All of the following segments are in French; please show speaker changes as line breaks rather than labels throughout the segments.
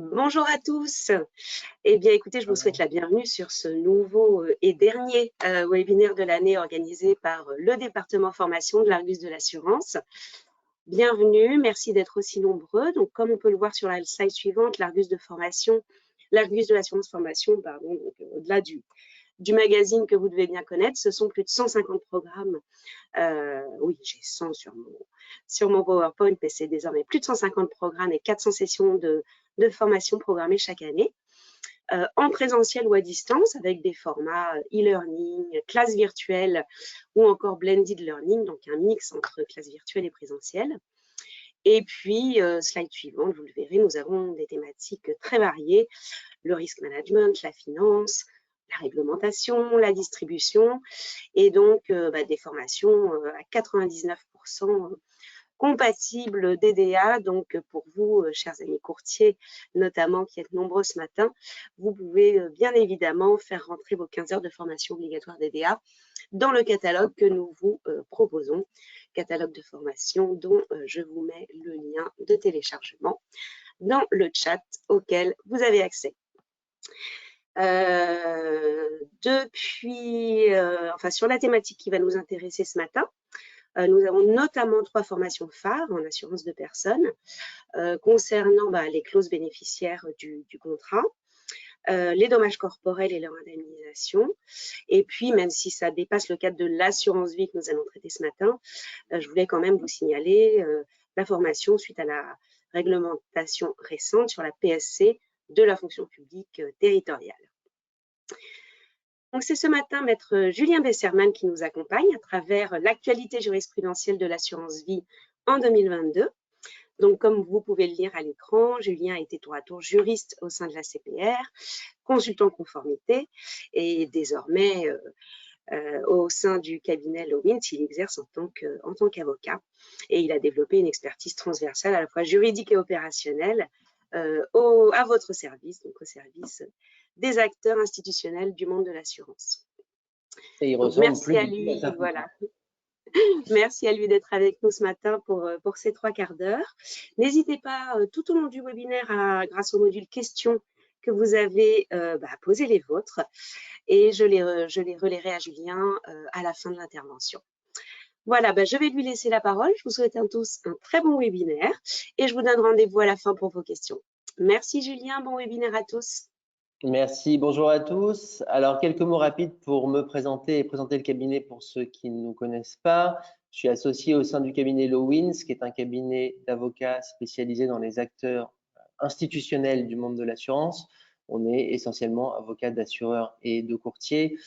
Bonjour à tous. Eh bien, écoutez, je vous souhaite la bienvenue sur ce nouveau et dernier webinaire de l'année organisé par le département formation de l'Argus de l'assurance. Bienvenue, merci d'être aussi nombreux. Donc, comme on peut le voir sur la slide suivante, l'Argus de l'assurance formation, pardon, donc au-delà du magazine que vous devez bien connaître, ce sont plus de 150 programmes. Oui, j'ai 100 sur mon PowerPoint, mais c'est désormais plus de 150 programmes et 400 sessions de formation programmées chaque année, en présentiel ou à distance, avec des formats e-learning, classe virtuelle ou encore blended learning, donc un mix entre classe virtuelle et présentiel. Et puis, slide suivante, vous le verrez, nous avons des thématiques très variées, le risk management, la finance, la réglementation, la distribution, et donc des formations à 99% compatibles DDA. Donc pour vous, chers amis courtiers, notamment qui êtes nombreux ce matin, vous pouvez bien évidemment faire rentrer vos 15 heures de formation obligatoire DDA dans le catalogue que nous vous proposons, catalogue de formation dont je vous mets le lien de téléchargement dans le chat auquel vous avez accès. Sur la thématique qui va nous intéresser ce matin, nous avons notamment 3 formations phares en assurance de personnes concernant les clauses bénéficiaires du contrat, les dommages corporels et leur indemnisation. Et puis, même si ça dépasse le cadre de l'assurance vie que nous allons traiter ce matin, je voulais quand même vous signaler la formation suite à la réglementation récente sur la PSC de la fonction publique territoriale. Donc, c'est ce matin maître Julien Besserman qui nous accompagne à travers l'actualité jurisprudentielle de l'assurance vie en 2022. Donc, comme vous pouvez le lire à l'écran, Julien était tour à tour juriste au sein de la CPR, consultant conformité et désormais au sein du cabinet Lowins, il exerce en tant qu'avocat et il a développé une expertise transversale à la fois juridique et opérationnelle à votre service, donc au service des acteurs institutionnels du monde de l'assurance.
Et il ressemble plus
à lui, voilà. Merci à lui d'être avec nous ce matin pour ces 3 quarts d'heure. N'hésitez pas tout au long du webinaire, grâce au module questions que vous avez, poser les vôtres et je les relayerai à Julien à la fin de l'intervention. Voilà, je vais lui laisser la parole. Je vous souhaite à tous un très bon webinaire et je vous donne rendez-vous à la fin pour vos questions. Merci Julien, bon webinaire à tous.
Merci, bonjour à tous. Alors, quelques mots rapides pour me présenter et présenter le cabinet pour ceux qui ne nous connaissent pas. Je suis associé au sein du cabinet Lowins, qui est un cabinet d'avocats spécialisé dans les acteurs institutionnels du monde de l'assurance. On est essentiellement avocat d'assureurs et de courtiers.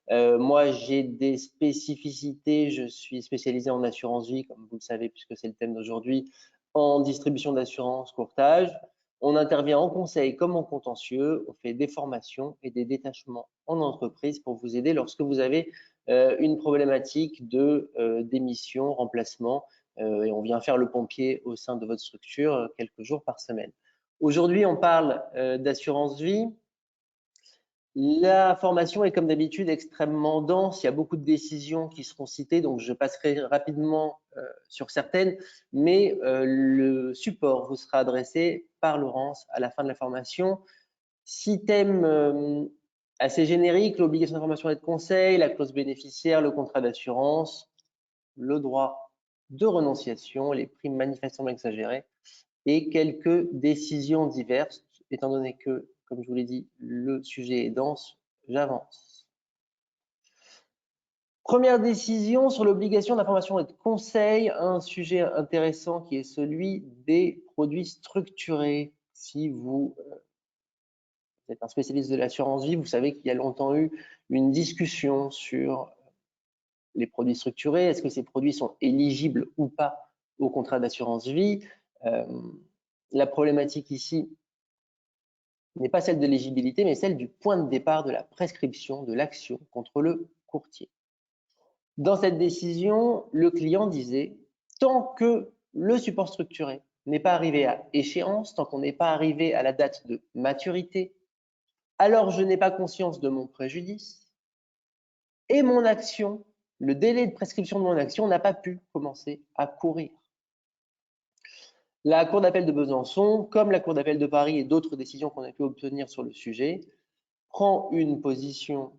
Moi, j'ai des spécificités. Je suis spécialisé en assurance vie, comme vous le savez, puisque c'est le thème d'aujourd'hui, en distribution d'assurance, courtage. On intervient en conseil comme en contentieux. On fait des formations et des détachements en entreprise pour vous aider lorsque vous avez une problématique de démission, remplacement, et on vient faire le pompier au sein de votre structure quelques jours par semaine. Aujourd'hui, on parle d'assurance vie. La formation est comme d'habitude extrêmement dense, il y a beaucoup de décisions qui seront citées, donc je passerai rapidement sur certaines, mais le support vous sera adressé par Laurence à la fin de la formation. 6 thèmes assez génériques: l'obligation d'information et de conseil, la clause bénéficiaire, le contrat d'assurance, le droit de renonciation, les primes manifestement exagérées et quelques décisions diverses, étant donné que, comme je vous l'ai dit, le sujet est dense, j'avance. Première décision sur l'obligation d'information et de conseil, un sujet intéressant qui est celui des produits structurés. Si vous êtes un spécialiste de l'assurance vie, vous savez qu'il y a longtemps eu une discussion sur les produits structurés. Est-ce que ces produits sont éligibles ou pas au contrat d'assurance vie? La problématique ici n'est pas celle de l'éligibilité, mais celle du point de départ de la prescription de l'action contre le courtier. Dans cette décision, le client disait, tant que le support structuré n'est pas arrivé à échéance, tant qu'on n'est pas arrivé à la date de maturité, alors je n'ai pas conscience de mon préjudice et mon action, le délai de prescription de mon action n'a pas pu commencer à courir. La Cour d'appel de Besançon, comme la Cour d'appel de Paris et d'autres décisions qu'on a pu obtenir sur le sujet, prend une position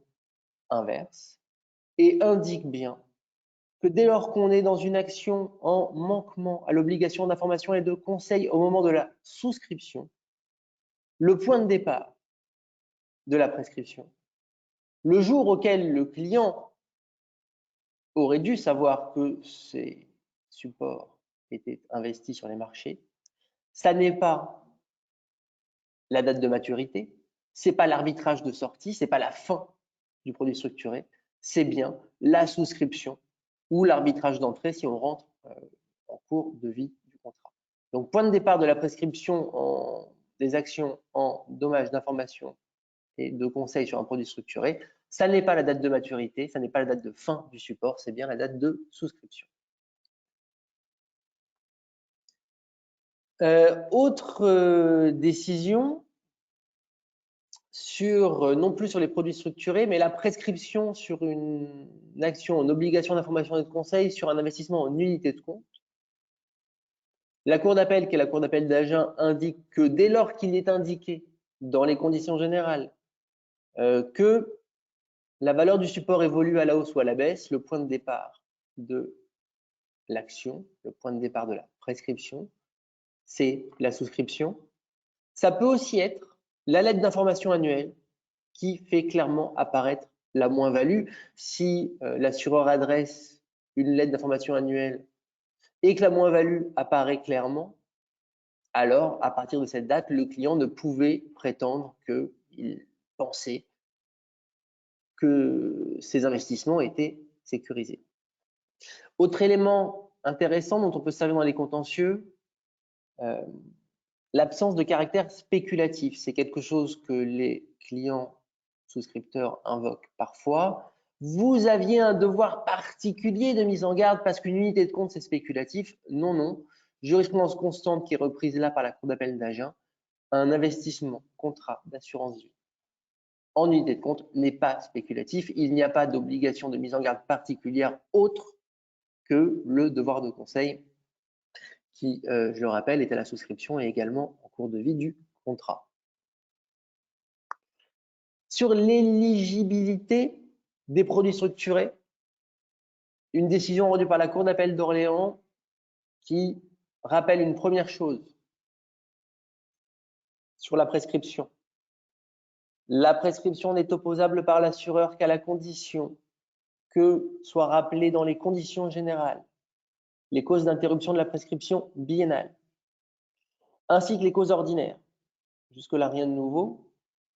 inverse et indique bien que dès lors qu'on est dans une action en manquement à l'obligation d'information et de conseil au moment de la souscription, le point de départ de la prescription, le jour auquel le client aurait dû savoir que ces supports étaient investis sur les marchés, ça n'est pas la date de maturité, c'est pas l'arbitrage de sortie, c'est pas la fin du produit structuré, c'est bien la souscription ou l'arbitrage d'entrée si on rentre en cours de vie du contrat. Donc, point de départ de la prescription des actions en dommage d'information et de conseil sur un produit structuré, ça n'est pas la date de maturité, ça n'est pas la date de fin du support, c'est bien la date de souscription. Autre décision sur, non plus sur les produits structurés, mais la prescription sur une action en obligation d'information et de conseil sur un investissement en unité de compte. La Cour d'appel, qui est la Cour d'appel d'Agen, indique que dès lors qu'il est indiqué dans les conditions générales que la valeur du support évolue à la hausse ou à la baisse, le point de départ de l'action, le point de départ de la prescription, c'est la souscription. Ça peut aussi être la lettre d'information annuelle qui fait clairement apparaître la moins-value. Si l'assureur adresse une lettre d'information annuelle et que la moins-value apparaît clairement, alors à partir de cette date, le client ne pouvait prétendre qu'il pensait que ses investissements étaient sécurisés. Autre élément intéressant dont on peut se servir dans les contentieux, l'absence de caractère spéculatif. C'est quelque chose que les clients souscripteurs invoquent parfois. Vous aviez un devoir particulier de mise en garde parce qu'une unité de compte, c'est spéculatif. Non, non. Jurisprudence constante qui est reprise là par la Cour d'appel d'Agen, un investissement, contrat d'assurance vie en unité de compte n'est pas spéculatif. Il n'y a pas d'obligation de mise en garde particulière autre que le devoir de conseil qui, je le rappelle, est à la souscription et également en cours de vie du contrat. Sur l'éligibilité des produits structurés, une décision rendue par la Cour d'appel d'Orléans qui rappelle une première chose sur la prescription. La prescription n'est opposable par l'assureur qu'à la condition que soient rappelées dans les conditions générales les causes d'interruption de la prescription biennale, ainsi que les causes ordinaires. Jusque-là, rien de nouveau.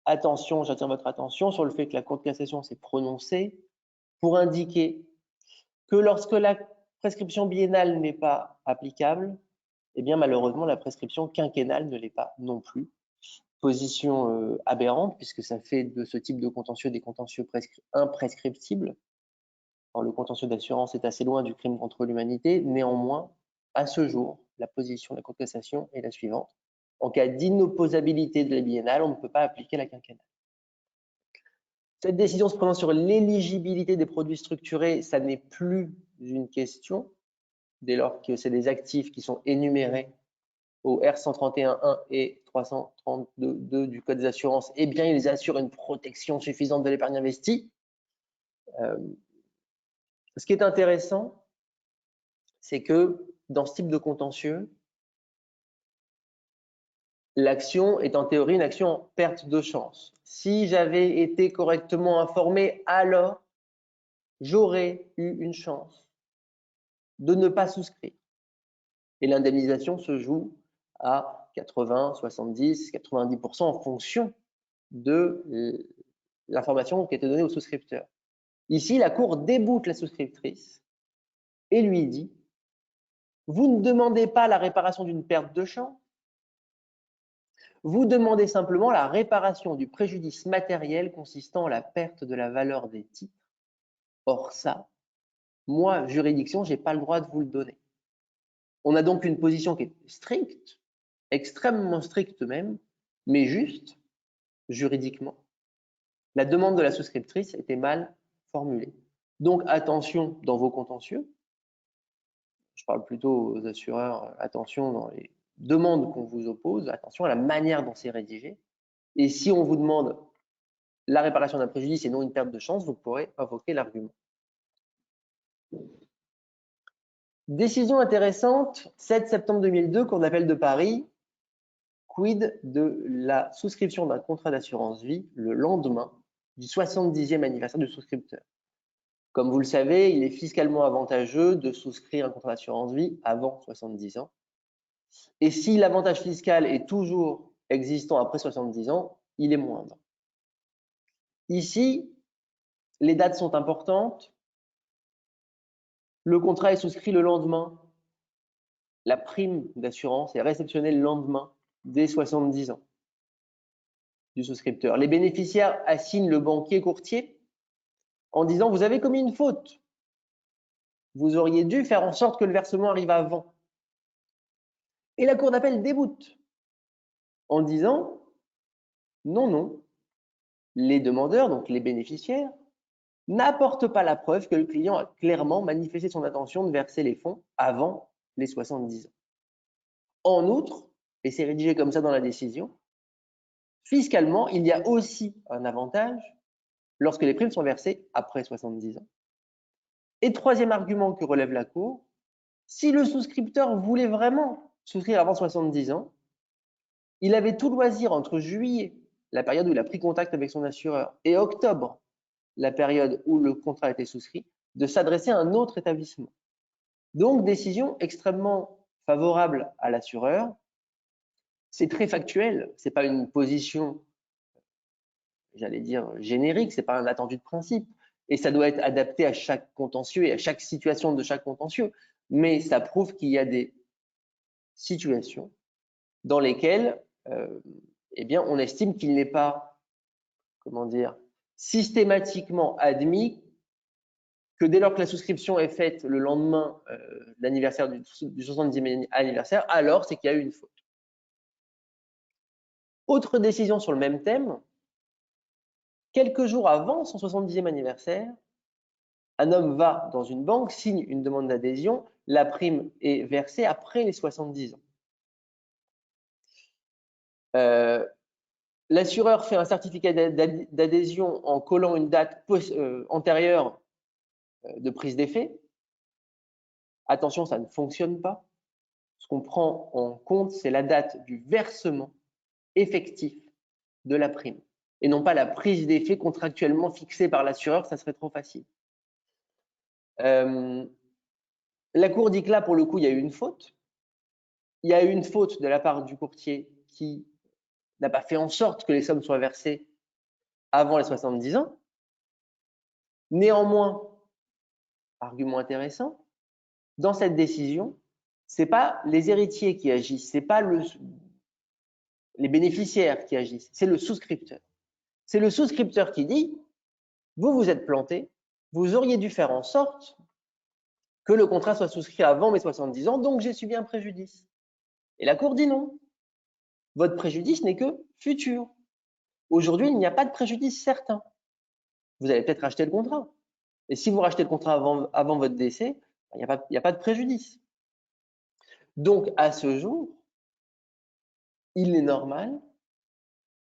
Attention, j'attire votre attention sur le fait que la Cour de cassation s'est prononcée pour indiquer que lorsque la prescription biennale n'est pas applicable, eh bien malheureusement la prescription quinquennale ne l'est pas non plus. Position aberrante puisque ça fait de ce type de contentieux des contentieux imprescriptibles. Alors, le contentieux d'assurance est assez loin du crime contre l'humanité. Néanmoins, à ce jour, la position de la Cour de cassation est la suivante. En cas d'inopposabilité de la biennale, on ne peut pas appliquer la quinquennale. Cette décision se prononce sur l'éligibilité des produits structurés. Ça n'est plus une question, dès lors que c'est des actifs qui sont énumérés au R131.1 et 332.2 du Code des assurances, eh bien, ils assurent une protection suffisante de l'épargne investie. Ce qui est intéressant, c'est que dans ce type de contentieux, l'action est en théorie une action en perte de chance. Si j'avais été correctement informé, alors j'aurais eu une chance de ne pas souscrire. Et l'indemnisation se joue à 80, 70, 90% en fonction de l'information qui était donnée au souscripteur. Ici, la Cour déboute la souscriptrice et lui dit « Vous ne demandez pas la réparation d'une perte de chance, vous demandez simplement la réparation du préjudice matériel consistant en la perte de la valeur des titres. Or ça, moi, juridiction, je n'ai pas le droit de vous le donner. » On a donc une position qui est stricte, extrêmement stricte même, mais juste, juridiquement. La demande de la souscriptrice était mal formulée. Donc attention dans vos contentieux, je parle plutôt aux assureurs, attention dans les demande qu'on vous oppose, attention à la manière dont c'est rédigé. Et si on vous demande la réparation d'un préjudice et non une perte de chance, vous pourrez invoquer l'argument. Décision intéressante, 7 septembre 2002, Cour d'appel de Paris. Quid de la souscription d'un contrat d'assurance vie le lendemain du 70e anniversaire du souscripteur? Comme vous le savez, il est fiscalement avantageux de souscrire un contrat d'assurance vie avant 70 ans. Et si l'avantage fiscal est toujours existant après 70 ans, il est moindre. Ici, les dates sont importantes. Le contrat est souscrit le lendemain. La prime d'assurance est réceptionnée le lendemain des 70 ans du souscripteur. Les bénéficiaires assignent le banquier courtier en disant « Vous avez commis une faute. Vous auriez dû faire en sorte que le versement arrive avant. » Et la cour d'appel déboute en disant « Non, non, les demandeurs, donc les bénéficiaires, n'apportent pas la preuve que le client a clairement manifesté son intention de verser les fonds avant les 70 ans. En outre, et c'est rédigé comme ça dans la décision, fiscalement, il y a aussi un avantage lorsque les primes sont versées après 70 ans. Et troisième argument que relève la Cour, si le souscripteur voulait vraiment souscrire avant 70 ans, il avait tout loisir entre juillet, la période où il a pris contact avec son assureur, et octobre, la période où le contrat a été souscrit, de s'adresser à un autre établissement. Donc, décision extrêmement favorable à l'assureur. C'est très factuel, ce n'est pas une position, j'allais dire, générique, ce n'est pas un attendu de principe. Et ça doit être adapté à chaque contentieux et à chaque situation de chaque contentieux. Mais ça prouve qu'il y a des situations dans lesquelles eh bien, on estime qu'il n'est pas, comment dire, systématiquement admis que dès lors que la souscription est faite le lendemain de l'anniversaire du 70e anniversaire, alors c'est qu'il y a eu une faute. Autre décision sur le même thème, quelques jours avant son 70e anniversaire, un homme va dans une banque, signe une demande d'adhésion, la prime est versée après les 70 ans. L'assureur fait un certificat d'adhésion en collant une date antérieure de prise d'effet. Attention, ça ne fonctionne pas. Ce qu'on prend en compte, c'est la date du versement effectif de la prime et non pas la prise d'effet contractuellement fixée par l'assureur, ça serait trop facile. La Cour dit que là, pour le coup, il y a eu une faute. Il y a eu une faute de la part du courtier qui n'a pas fait en sorte que les sommes soient versées avant les 70 ans. Néanmoins, argument intéressant, dans cette décision, ce n'est pas les héritiers qui agissent, ce n'est pas les bénéficiaires qui agissent, c'est le souscripteur. C'est le souscripteur qui dit « Vous vous êtes planté, vous auriez dû faire en sorte que le contrat soit souscrit avant mes 70 ans, donc j'ai subi un préjudice. » Et la Cour dit non. Votre préjudice n'est que futur. Aujourd'hui, il n'y a pas de préjudice certain. Vous allez peut-être racheter le contrat. Et si vous rachetez le contrat avant votre décès, il n'y a pas de préjudice. Donc, à ce jour, il est normal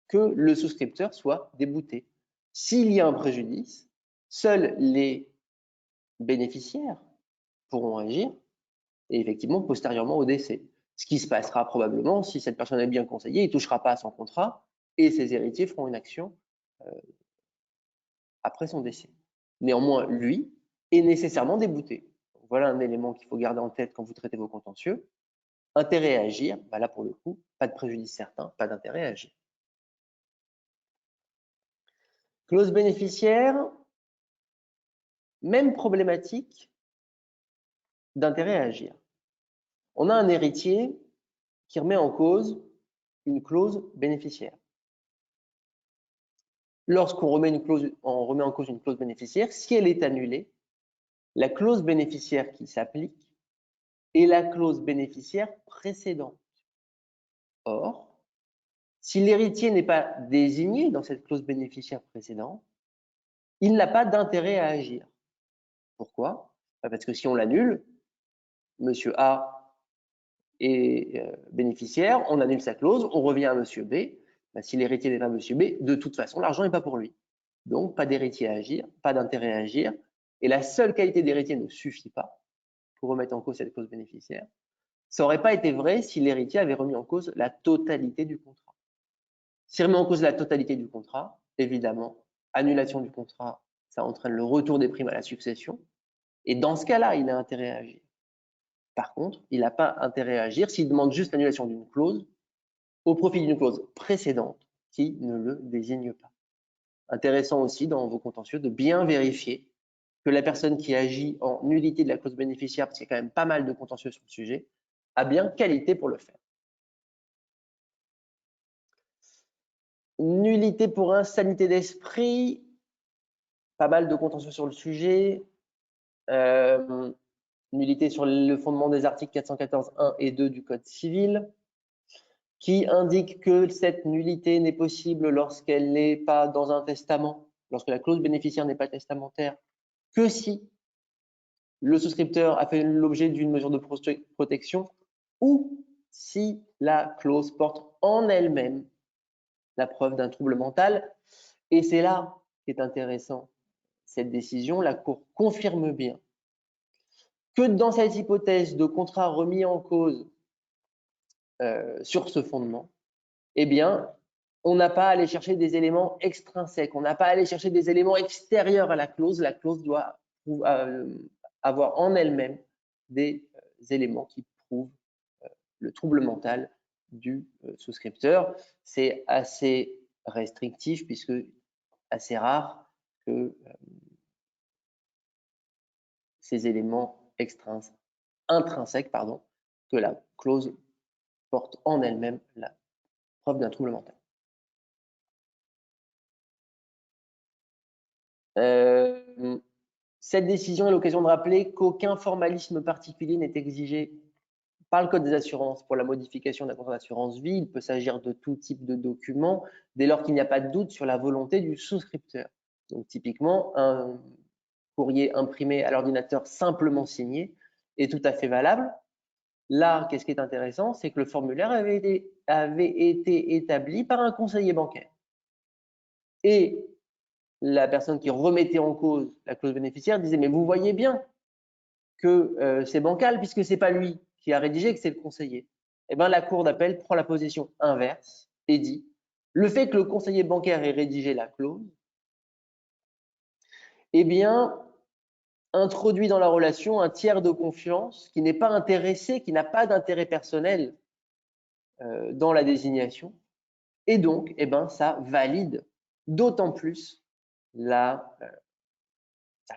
que le souscripteur soit débouté. S'il y a un préjudice, seuls les bénéficiaires pourront agir, et effectivement, postérieurement au décès. Ce qui se passera probablement, si cette personne est bien conseillée, il ne touchera pas à son contrat, et ses héritiers feront une action après son décès. Néanmoins, lui est nécessairement débouté. Voilà un élément qu'il faut garder en tête quand vous traitez vos contentieux. Intérêt à agir, bah là pour le coup, pas de préjudice certain, pas d'intérêt à agir. Clause bénéficiaire, même problématique d'intérêt à agir. On a un héritier qui remet en cause une clause bénéficiaire. Lorsqu'on remet en cause une clause bénéficiaire, si elle est annulée, la clause bénéficiaire qui s'applique est la clause bénéficiaire précédente. Or, si l'héritier n'est pas désigné dans cette clause bénéficiaire précédente, il n'a pas d'intérêt à agir. Pourquoi? Parce que si on l'annule, monsieur A est bénéficiaire, on annule sa clause, on revient à monsieur B. Ben, si l'héritier n'est pas monsieur B, de toute façon, l'argent n'est pas pour lui. Donc, pas d'héritier à agir, pas d'intérêt à agir. Et la seule qualité d'héritier ne suffit pas pour remettre en cause cette clause bénéficiaire. Ça n'aurait pas été vrai si l'héritier avait remis en cause la totalité du contrat. S'il remet en cause la totalité du contrat, évidemment, annulation du contrat, ça entraîne le retour des primes à la succession. Et dans ce cas-là, il a intérêt à agir. Par contre, il n'a pas intérêt à agir s'il demande juste l'annulation d'une clause au profit d'une clause précédente qui ne le désigne pas. Intéressant aussi dans vos contentieux de bien vérifier que la personne qui agit en nullité de la clause bénéficiaire, parce qu'il y a quand même pas mal de contentieux sur le sujet, a bien qualité pour le faire. Nullité pour insanité d'esprit, pas mal de contentieux sur le sujet. Nullité sur le fondement des articles 414.1 et 2 du Code civil, qui indique que cette nullité n'est possible lorsqu'elle n'est pas dans un testament, lorsque la clause bénéficiaire n'est pas testamentaire, que si le souscripteur a fait l'objet d'une mesure de protection ou si la clause porte en elle-même la preuve d'un trouble mental. Et c'est là qu'est intéressant cette décision. La Cour confirme bien que dans cette hypothèse de contrat remis en cause sur ce fondement, eh bien, on n'a pas à aller chercher des éléments extrinsèques, on n'a pas à aller chercher des éléments extérieurs à la clause doit avoir en elle-même des éléments qui prouvent le trouble mental du souscripteur. C'est assez restrictif puisque assez rare que ces éléments intrinsèques, que la clause porte en elle-même la preuve d'un trouble mental. Cette décision est l'occasion de rappeler qu'aucun formalisme particulier n'est exigé par le Code des assurances pour la modification d'un contrat d'assurance vie. Il peut s'agir de tout type de document dès lors qu'il n'y a pas de doute sur la volonté du souscripteur. Donc typiquement, un courrier imprimé à l'ordinateur simplement signé est tout à fait valable. Là, qu'est-ce qui est intéressant, c'est que le formulaire avait été établi par un conseiller bancaire. Et la personne qui remettait en cause la clause bénéficiaire disait « mais vous voyez bien que c'est bancal puisque ce n'est pas lui qui a rédigé, que c'est le conseiller ». Eh bien, la Cour d'appel prend la position inverse et dit « le fait que le conseiller bancaire ait rédigé la clause, eh bien, introduit dans la relation un tiers de confiance qui n'est pas intéressé, qui n'a pas d'intérêt personnel dans la désignation. Et donc, eh ben, ça valide d'autant plus ça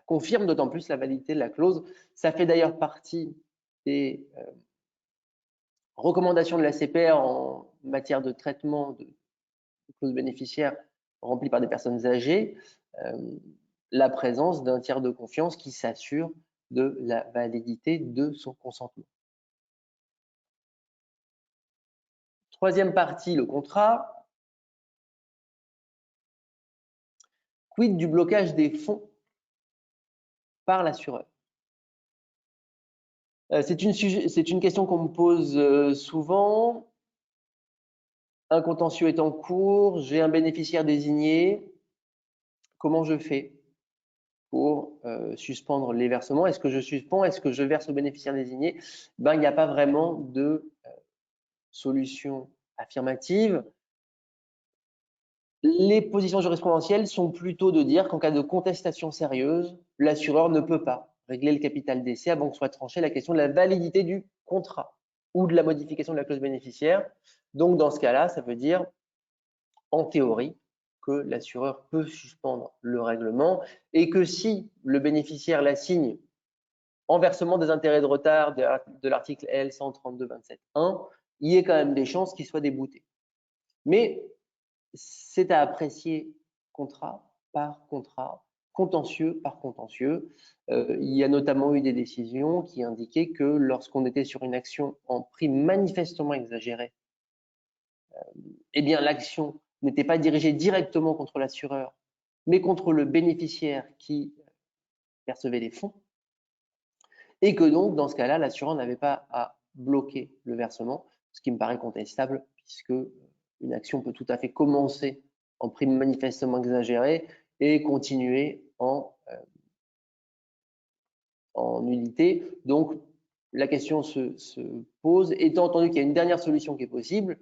confirme d'autant plus la validité de la clause. Ça fait d'ailleurs partie des recommandations de la CPR en matière de traitement de clauses bénéficiaires remplies par des personnes âgées, la présence d'un tiers de confiance qui s'assure de la validité de son consentement. Troisième partie, le contrat. Quid du blocage des fonds par l'assureur? C'est une question qu'on me pose souvent. Un contentieux est en cours, j'ai un bénéficiaire désigné. Comment je fais pour suspendre les versements? Est-ce que je suspends? Est-ce que je verse au bénéficiaire désigné? Ben, il n'y a pas vraiment de solution affirmative. Les positions jurisprudentielles sont plutôt de dire qu'en cas de contestation sérieuse, l'assureur ne peut pas régler le capital d'essai avant que soit tranchée la question de la validité du contrat ou de la modification de la clause bénéficiaire. Donc, dans ce cas-là, ça veut dire, en théorie, que l'assureur peut suspendre le règlement et que si le bénéficiaire la signe en versement des intérêts de retard de l'article L 132-27-1, il y ait quand même des chances qu'il soit débouté. Mais c'est à apprécier contrat par contrat, contentieux par contentieux. Il y a notamment eu des décisions qui indiquaient que lorsqu'on était sur une action en prix manifestement exagérée, eh bien l'action n'était pas dirigée directement contre l'assureur, mais contre le bénéficiaire qui percevait les fonds, et que donc dans ce cas-là, l'assureur n'avait pas à bloquer le versement, ce qui me paraît contestable puisque une action peut tout à fait commencer en prime manifestement exagérée et continuer en nullité. Donc, la question se pose, étant entendu qu'il y a une dernière solution qui est possible,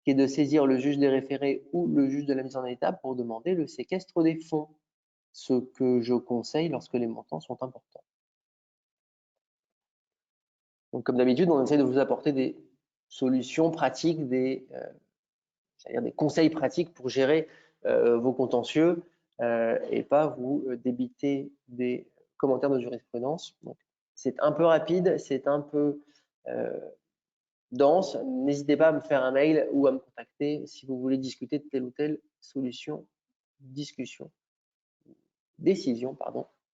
qui est de saisir le juge des référés ou le juge de la mise en état pour demander le séquestre des fonds, ce que je conseille lorsque les montants sont importants. Donc, comme d'habitude, on essaie de vous apporter des solutions pratiques, des conseils pratiques pour gérer vos contentieux et pas vous débiter des commentaires de jurisprudence. C'est un peu rapide, c'est un peu dense. N'hésitez pas à me faire un mail ou à me contacter si vous voulez discuter de telle ou telle décision,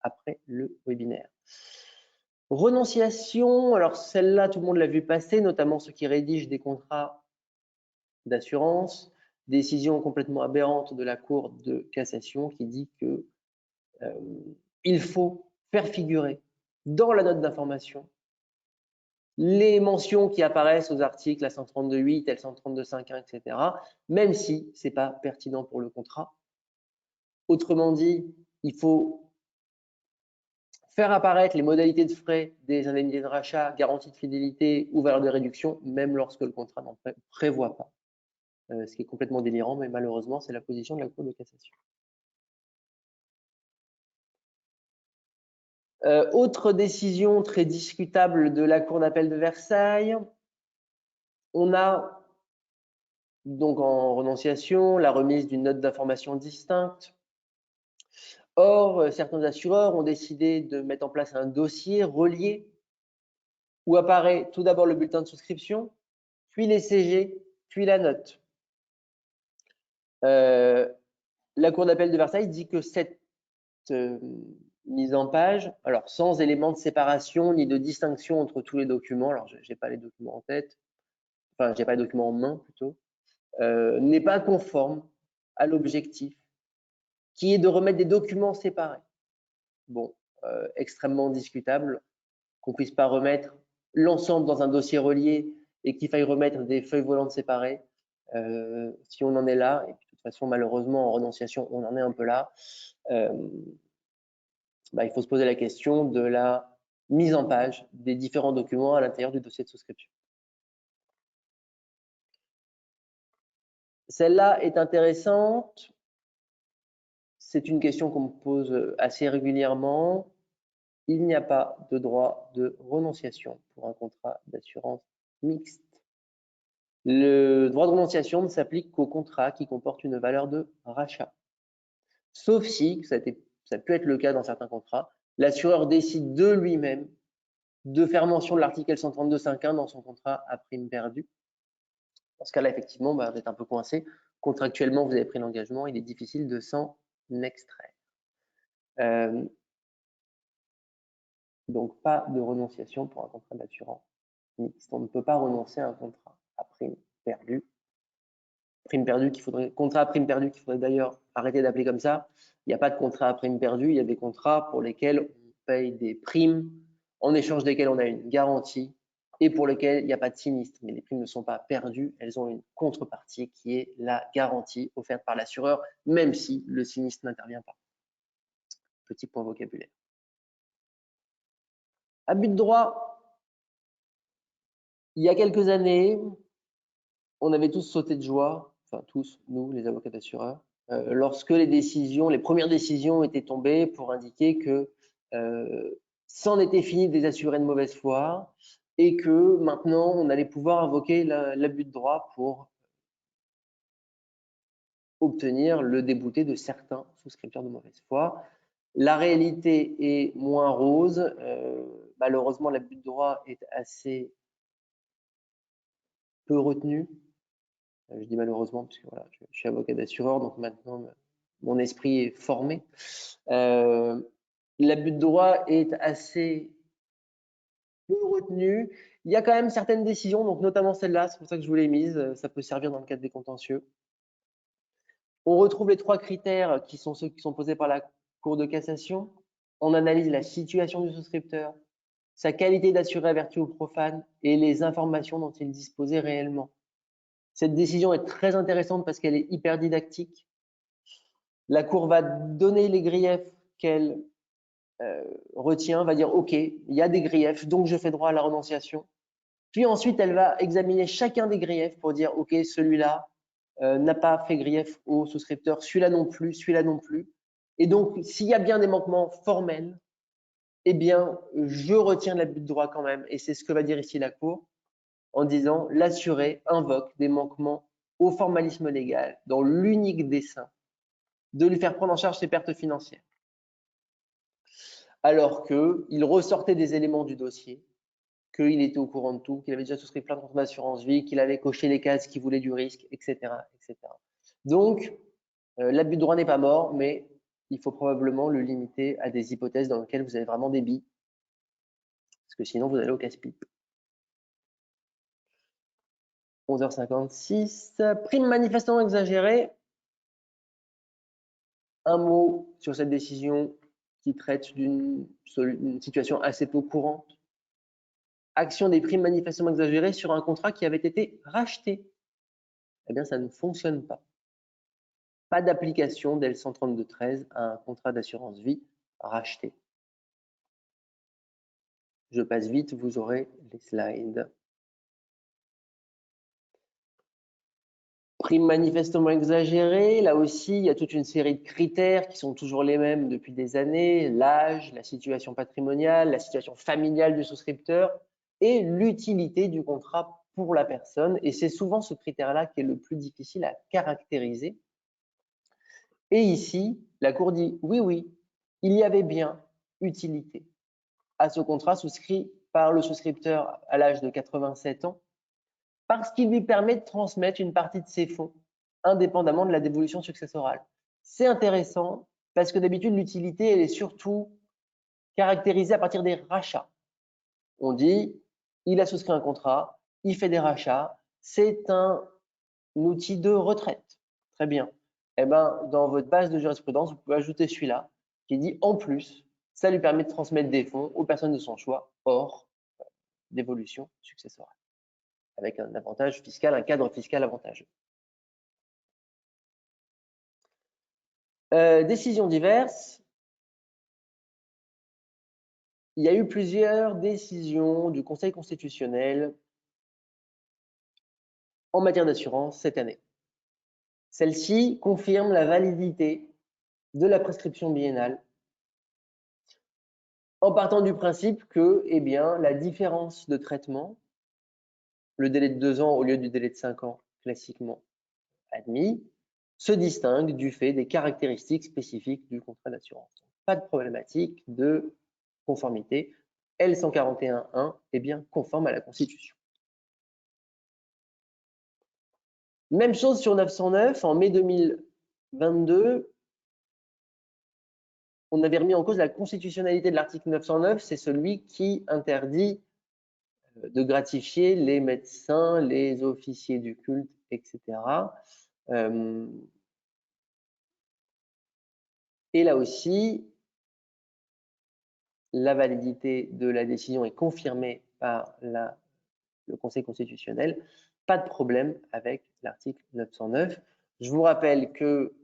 après le webinaire. Renonciation, alors celle-là, tout le monde l'a vu passer, notamment ceux qui rédigent des contrats d'assurance. Décision complètement aberrante de la Cour de cassation qui dit que il faut faire figurer dans la note d'information les mentions qui apparaissent aux articles L132.8, L132.5.1, etc., même si ce n'est pas pertinent pour le contrat. Autrement dit, il faut faire apparaître les modalités de frais des indemnités de rachat, garantie de fidélité ou valeur de réduction, même lorsque le contrat n'en prévoit pas. Ce qui est complètement délirant, mais malheureusement, c'est la position de la Cour de cassation. Autre décision très discutable de la Cour d'appel de Versailles, on a donc en renonciation la remise d'une note d'information distincte. Or, certains assureurs ont décidé de mettre en place un dossier relié où apparaît tout d'abord le bulletin de souscription, puis les CG, puis la note. La Cour d'appel de Versailles dit que cette mise en page, alors sans élément de séparation ni de distinction entre tous les documents, alors je n'ai pas les documents en tête, enfin j'ai pas les documents en main plutôt, n'est pas conforme à l'objectif qui est de remettre des documents séparés. Bon, extrêmement discutable qu'on puisse pas remettre l'ensemble dans un dossier relié et qu'il faille remettre des feuilles volantes séparées. Si on en est là, et puis de toute façon malheureusement en renonciation on en est un peu là, il faut se poser la question de la mise en page des différents documents à l'intérieur du dossier de souscription. Celle-là est intéressante. C'est une question qu'on me pose assez régulièrement. Il n'y a pas de droit de renonciation pour un contrat d'assurance mixte. Le droit de renonciation ne s'applique qu'au contrat qui comporte une valeur de rachat. Sauf si, ça peut être le cas dans certains contrats, l'assureur décide de lui-même de faire mention de l'article L132.5.1 dans son contrat à prime perdue. Dans ce cas-là, effectivement, vous êtes un peu coincé. Contractuellement, vous avez pris l'engagement, il est difficile de s'en extraire. Donc, pas de renonciation pour un contrat d'assurance mixte. On ne peut pas renoncer à un contrat à prime perdue. Contrat à prime perdue qu'il faudrait d'ailleurs arrêter d'appeler comme ça. Il n'y a pas de contrat à prime perdue, il y a des contrats pour lesquels on paye des primes, en échange desquelles on a une garantie et pour lesquels il n'y a pas de sinistre. Mais les primes ne sont pas perdues, elles ont une contrepartie qui est la garantie offerte par l'assureur, même si le sinistre n'intervient pas. Petit point vocabulaire. Abus de droit, il y a quelques années, on avait tous sauté de joie, enfin tous, nous, les avocats d'assureurs, lorsque les premières décisions étaient tombées pour indiquer que c'en était fini des assurés de mauvaise foi et que maintenant on allait pouvoir invoquer l'abus de droit pour obtenir le débouté de certains souscripteurs de mauvaise foi. La réalité est moins rose. Malheureusement, l'abus de droit est assez peu retenu. Je dis malheureusement parce que voilà, je suis avocat d'assureur, donc maintenant mon esprit est formé. L'abus de droit est assez peu retenu. Il y a quand même certaines décisions, donc notamment celle-là, c'est pour ça que je vous l'ai mise, ça peut servir dans le cadre des contentieux. On retrouve les 3 critères qui sont ceux qui sont posés par la Cour de cassation. On analyse la situation du souscripteur, sa qualité d'assuré averti ou profane et les informations dont il disposait réellement. Cette décision est très intéressante parce qu'elle est hyper didactique. La Cour va donner les griefs qu'elle retient, va dire OK, il y a des griefs, donc je fais droit à la renonciation. Puis ensuite, elle va examiner chacun des griefs pour dire OK, celui-là n'a pas fait grief au souscripteur, celui-là non plus, celui-là non plus. Et donc, s'il y a bien des manquements formels, eh bien, je retiens l'abus de droit quand même. Et c'est ce que va dire ici la Cour en disant l'assuré invoque des manquements au formalisme légal dans l'unique dessein de lui faire prendre en charge ses pertes financières. Alors qu'il ressortait des éléments du dossier, qu'il était au courant de tout, qu'il avait déjà souscrit plein de contrats d'assurance vie, qu'il avait coché les cases qui voulaient du risque, etc. etc. Donc, l'abus de droit n'est pas mort, mais il faut probablement le limiter à des hypothèses dans lesquelles vous avez vraiment des billes, parce que sinon vous allez au casse-pipe. 11h56, prime manifestement exagérée. Un mot sur cette décision qui traite d'une situation assez peu courante. Action des primes manifestement exagérées sur un contrat qui avait été racheté. Eh bien, ça ne fonctionne pas. Pas d'application d'L 132.13 à un contrat d'assurance vie racheté. Je passe vite, vous aurez les slides. Prime manifestement exagérée, là aussi, il y a toute une série de critères qui sont toujours les mêmes depuis des années, l'âge, la situation patrimoniale, la situation familiale du souscripteur et l'utilité du contrat pour la personne. Et c'est souvent ce critère-là qui est le plus difficile à caractériser. Et ici, la Cour dit oui, oui, il y avait bien utilité à ce contrat souscrit par le souscripteur à l'âge de 87 ans parce qu'il lui permet de transmettre une partie de ses fonds indépendamment de la dévolution successorale. C'est intéressant parce que d'habitude, l'utilité, elle est surtout caractérisée à partir des rachats. On dit, il a souscrit un contrat, il fait des rachats, c'est un outil de retraite. Très bien. Eh ben, dans votre base de jurisprudence, vous pouvez ajouter celui-là qui dit en plus, ça lui permet de transmettre des fonds aux personnes de son choix hors d'évolution successorale, avec un avantage fiscal, un cadre fiscal avantageux. Décisions diverses. Il y a eu plusieurs décisions du Conseil constitutionnel en matière d'assurance cette année. Celle-ci confirme la validité de la prescription biennale en partant du principe que, eh bien, la différence de traitement, le délai de 2 ans au lieu du délai de 5 ans classiquement admis, se distingue du fait des caractéristiques spécifiques du contrat d'assurance. Pas de problématique de conformité. L141.1 est bien conforme à la Constitution. Même chose sur 909, en mai 2022, on avait remis en cause la constitutionnalité de l'article 909, c'est celui qui interdit de gratifier les médecins, les officiers du culte, etc. Et là aussi, la validité de la décision est confirmée par le Conseil constitutionnel. Pas de problème avec l'article 909. Je vous rappelle que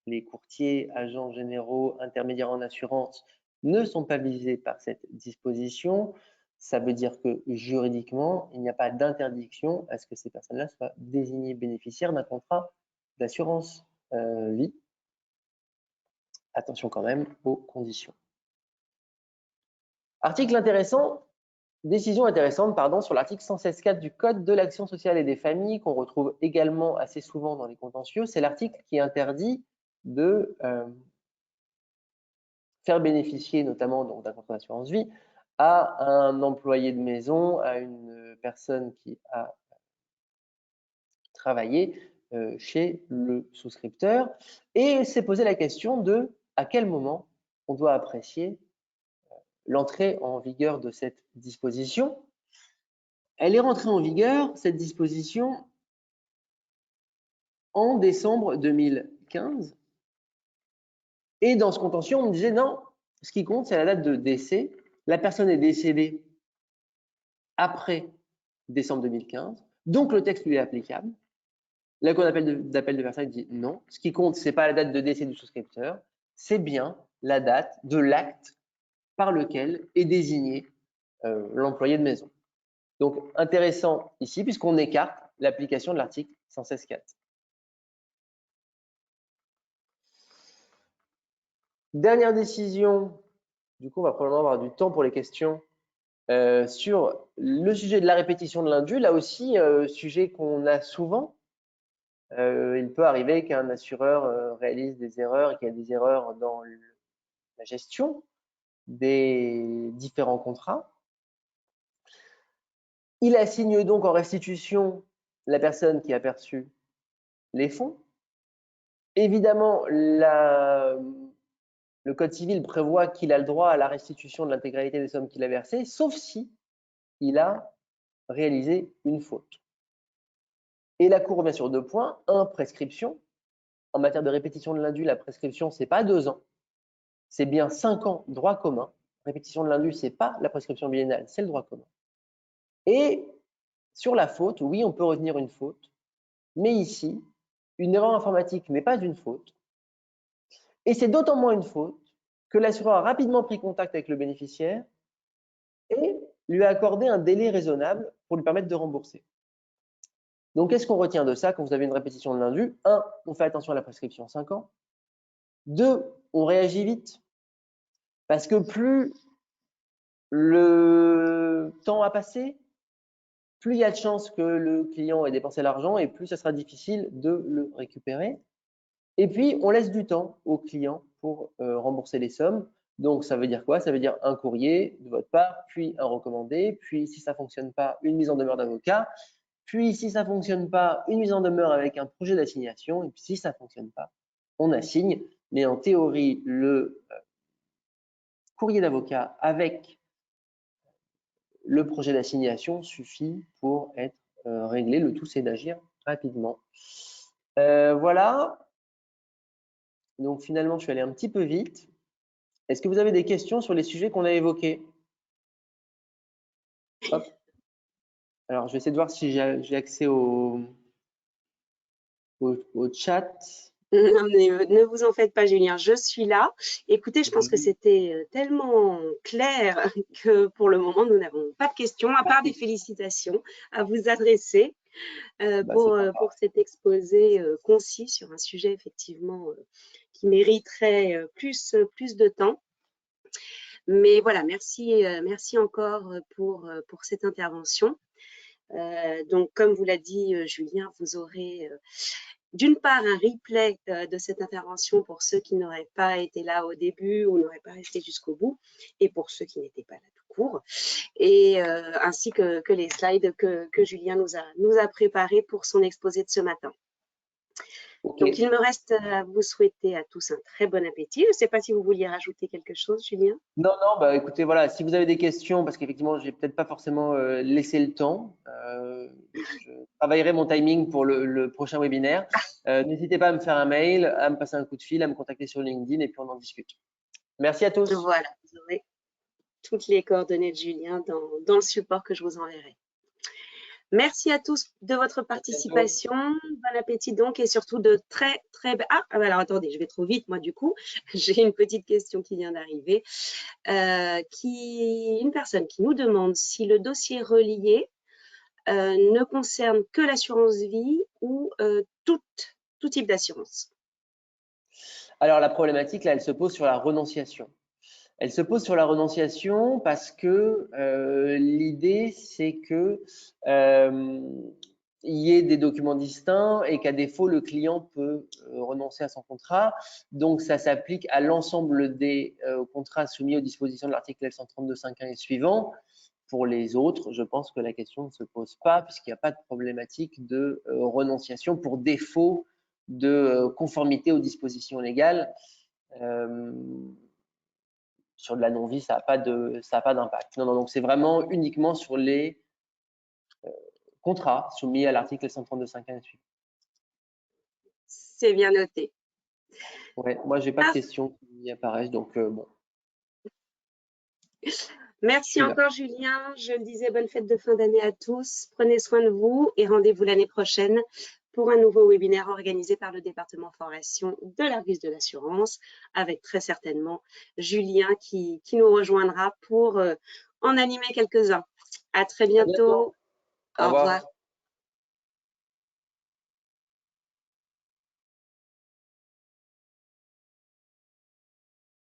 les courtiers, agents généraux, intermédiaires en assurance ne sont pas visés par cette disposition. Ça veut dire que juridiquement, il n'y a pas d'interdiction à ce que ces personnes-là soient désignées bénéficiaires d'un contrat d'assurance vie. Attention quand même aux conditions. Article intéressant, décision intéressante pardon, sur l'article 116.4 du Code de l'action sociale et des familles qu'on retrouve également assez souvent dans les contentieux. C'est l'article qui interdit de faire bénéficier notamment d'un contrat d'assurance vie à un employé de maison, à une personne qui a travaillé chez le souscripteur. Et s'est posé la question de à quel moment on doit apprécier l'entrée en vigueur de cette disposition. Elle est rentrée en vigueur, cette disposition, en décembre 2015. Et dans ce contentieux, on me disait non, ce qui compte, c'est la date de décès. La personne est décédée après décembre 2015, donc le texte lui est applicable. La Cour d'appel de Versailles dit non. Ce qui compte, ce n'est pas la date de décès du souscripteur, c'est bien la date de l'acte par lequel est désigné l'employé de maison. Donc, intéressant ici, puisqu'on écarte l'application de l'article 116.4. Dernière décision, du coup, on va probablement avoir du temps pour les questions sur le sujet de la répétition de l'indu. Là aussi, sujet qu'on a souvent. Il peut arriver qu'un assureur réalise des erreurs et qu'il y a des erreurs dans la gestion des différents contrats. Il assigne donc en restitution la personne qui a perçu les fonds. Évidemment, le Code civil prévoit qu'il a le droit à la restitution de l'intégralité des sommes qu'il a versées, sauf si il a réalisé une faute. Et la Cour revient sur 2 points. 1, prescription. En matière de répétition de l'indu, la prescription, ce n'est pas 2 ans, c'est bien 5 ans droit commun. Répétition de l'indu, ce n'est pas la prescription biennale, c'est le droit commun. Et sur la faute, oui, on peut retenir une faute, mais ici, une erreur informatique n'est pas une faute. Et c'est d'autant moins une faute que l'assureur a rapidement pris contact avec le bénéficiaire et lui a accordé un délai raisonnable pour lui permettre de rembourser. Donc, qu'est-ce qu'on retient de ça quand vous avez une répétition de l'indu? 1, on fait attention à la prescription 5 ans. 2, on réagit vite. Parce que plus le temps a passé, plus il y a de chances que le client ait dépensé l'argent et plus ça sera difficile de le récupérer. Et puis, on laisse du temps au client pour rembourser les sommes. Donc, ça veut dire quoi? Ça veut dire un courrier de votre part, puis un recommandé, puis si ça ne fonctionne pas, une mise en demeure d'avocat, puis si ça ne fonctionne pas, une mise en demeure avec un projet d'assignation, et puis si ça ne fonctionne pas, on assigne. Mais en théorie, le courrier d'avocat avec le projet d'assignation suffit pour être réglé. Le tout, c'est d'agir rapidement. Voilà. Donc, finalement, je suis allé un petit peu vite. Est-ce que vous avez des questions sur les sujets qu'on a évoqués? Hop. Alors, je vais essayer de voir si j'ai accès au chat.
Non, mais ne vous en faites pas, Julien, je suis là. Écoutez, je pense que c'était tellement clair que pour le moment, nous n'avons pas de questions, à part des félicitations à vous adresser pour cet exposé concis sur un sujet effectivement qui mériterait plus de temps. Mais voilà, merci encore pour cette intervention. Donc, comme vous l'a dit Julien, vous aurez d'une part un replay de cette intervention pour ceux qui n'auraient pas été là au début ou n'auraient pas resté jusqu'au bout, et pour ceux qui n'étaient pas là tout court, et ainsi que les slides que Julien nous a préparés pour son exposé de ce matin. Okay. Donc, il me reste à vous souhaiter à tous un très bon appétit. Je ne sais pas si vous vouliez rajouter quelque chose, Julien.
Non, non, bah écoutez, voilà, si vous avez des questions, parce qu'effectivement, je n'ai peut-être pas forcément laissé le temps, je travaillerai mon timing pour le prochain webinaire. N'hésitez pas à me faire un mail, à me passer un coup de fil, à me contacter sur LinkedIn et puis on en discute. Merci à tous.
Voilà, vous aurez toutes les coordonnées de Julien dans le support que je vous enverrai. Merci à tous de votre participation. Bon appétit donc et surtout de très. Ah, alors attendez, je vais trop vite moi du coup. J'ai une petite question qui vient d'arriver. Une personne qui nous demande si le dossier relié ne concerne que l'assurance vie ou tout type d'assurance.
Alors la problématique là, elle se pose sur la renonciation. Elle se pose sur la renonciation parce que l'idée, c'est que il y ait des documents distincts et qu'à défaut, le client peut renoncer à son contrat. Donc, ça s'applique à l'ensemble des contrats soumis aux dispositions de l'article L132.5.1 et suivant. Pour les autres, je pense que la question ne se pose pas puisqu'il n'y a pas de problématique de renonciation pour défaut de conformité aux dispositions légales. Sur de la non-vie, ça n'a pas d'impact. Non, donc c'est vraiment uniquement sur les contrats soumis à l'article 132.5.1 et suivant.
C'est bien noté.
Ouais, moi, je n'ai pas de questions qui apparaissent, donc bon.
Merci encore, Julien. Je le disais, bonne fête de fin d'année à tous. Prenez soin de vous et rendez-vous l'année prochaine pour un nouveau webinaire organisé par le département formation de l'Argus de l'assurance, avec très certainement Julien qui nous rejoindra pour en animer quelques-uns. À très bientôt.
Au revoir.